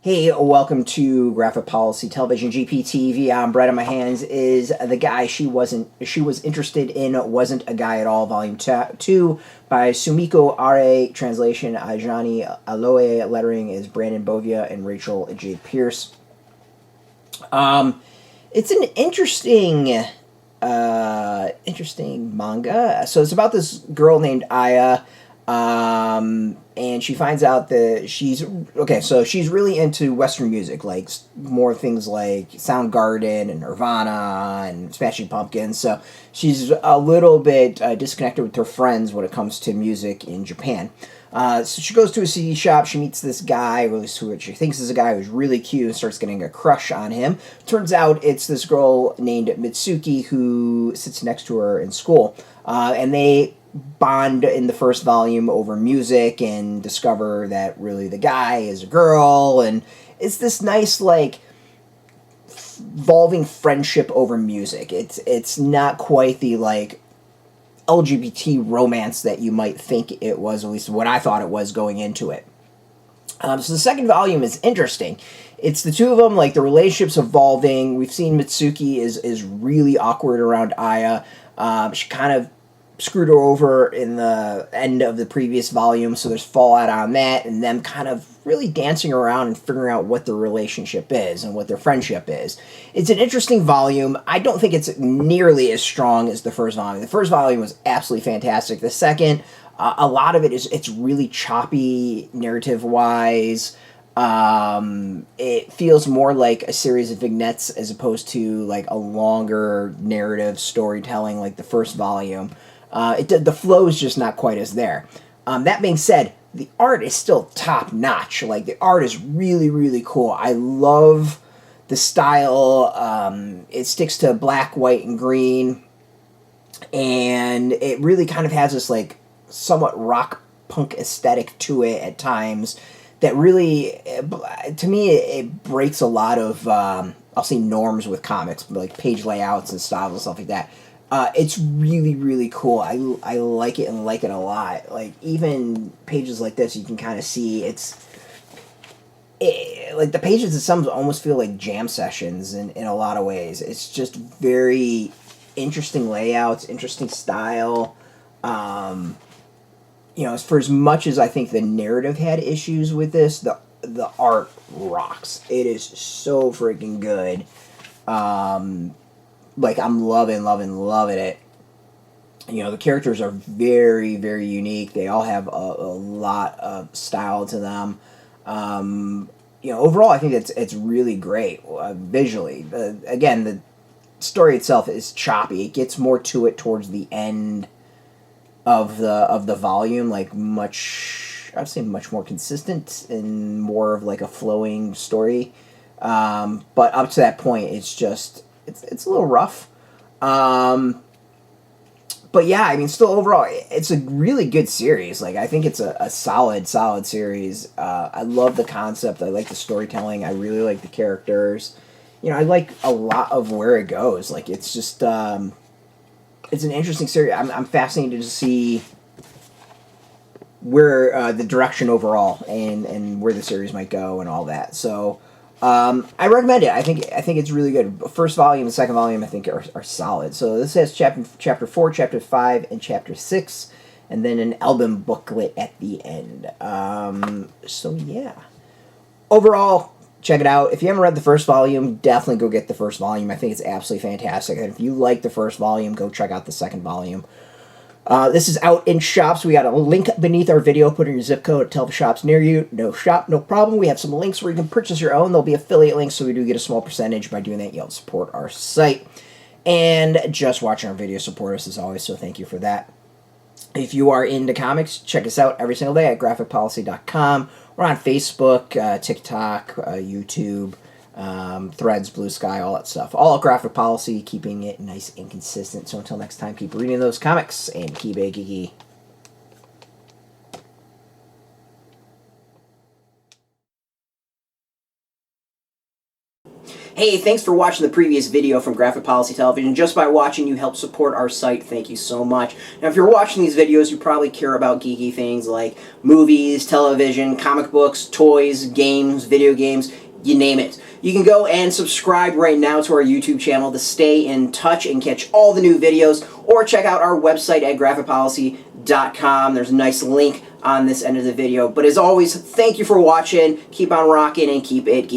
Hey, welcome to Graphic Policy Television GPTV. I'm Bread on my hands is the guy she was interested in wasn't a guy at all. Volume 2 by Sumiko Arai. Translation Ajani. Oloye. Lettering is Brandon Bovia and Rachel J. Pierce. It's an interesting manga. So it's about this girl named Aya. And she finds out that she's really into Western music, like more things like Soundgarden and Nirvana and Smashing Pumpkins. So she's a little bit disconnected with her friends when it comes to music in Japan. So she goes to a CD shop. She meets this guy, or at least who she thinks is a guy who's really cute, and starts getting a crush on him. Turns out it's this girl named Mitsuki who sits next to her in school, and they bond in the first volume over music and discover that really the guy is a girl, and it's this nice evolving friendship over music. It's not quite the LGBT romance that you might think it was, at least what I thought it was going into it. So the second volume is interesting. It's the two of them, the relationship's evolving. We've seen Mitsuki is really awkward around Aya. She kind of screwed her over in the end of the previous volume, so there's fallout on that, and them kind of really dancing around and figuring out what their relationship is and what their friendship is. It's an interesting volume. I don't think it's nearly as strong as the first volume. The first volume was absolutely fantastic. The second, a lot of it's really choppy narrative-wise. It feels more like a series of vignettes as opposed to a longer narrative storytelling like the first volume. The flow is just not quite as there. That being said, the art is still top notch. The art is really, really cool. I love the style. It sticks to black, white, and green, and it really kind of has this somewhat rock punk aesthetic to it at times. That really, to me, it breaks a lot of I'll say norms with comics, like page layouts and styles and stuff like that. It's really, really cool. I like it and like it a lot. Even pages like this, you can kind of see the pages in some almost feel like jam sessions in a lot of ways. It's just very interesting layouts, interesting style. For as much as I think the narrative had issues with this, the art rocks. It is so freaking good. I'm loving it. The characters are very, very unique. They all have a lot of style to them. Overall, I think it's really great visually. Again, the story itself is choppy. It gets more to it towards the end of the volume, I'd say much more consistent and more of a flowing story. But up to that point, it's a little rough. But yeah, still overall, it's a really good series. I think it's a solid series. I love the concept. I like the storytelling. I really like the characters. I like a lot of where it goes. It's just, it's an interesting series. I'm fascinated to see where the direction overall and where the series might go and all that. So, I recommend it. I think it's really good. First volume and second volume, I think, are solid. So this has chapter 4, chapter 5, and chapter 6, and then an album booklet at the end. So yeah. Overall, check it out. If you haven't read the first volume, definitely go get the first volume. I think it's absolutely fantastic. And if you like the first volume, go check out the second volume. This is out in shops. We got a link beneath our video. Put in your zip code. Tell the shops near you. No shop, no problem. We have some links where you can purchase your own. There'll be affiliate links, so we do get a small percentage. By doing that, you'll support our site. And just watching our videos support us as always, so thank you for that. If you are into comics, check us out every single day at graphicpolicy.com. We're on Facebook, TikTok, YouTube, Threads, Blue Sky, all that stuff. All at Graphic Policy, keeping it nice and consistent. So until next time, keep reading those comics and keep it geeky. Hey, thanks for watching the previous video from Graphic Policy Television. Just by watching, you help support our site. Thank you so much. Now, if you're watching these videos, you probably care about geeky things like movies, television, comic books, toys, games, video games, you name it. You can go and subscribe right now to our YouTube channel to stay in touch and catch all the new videos, or check out our website at graphicpolicy.com. There's a nice link on this end of the video. But as always, thank you for watching. Keep on rocking and keep it geeky.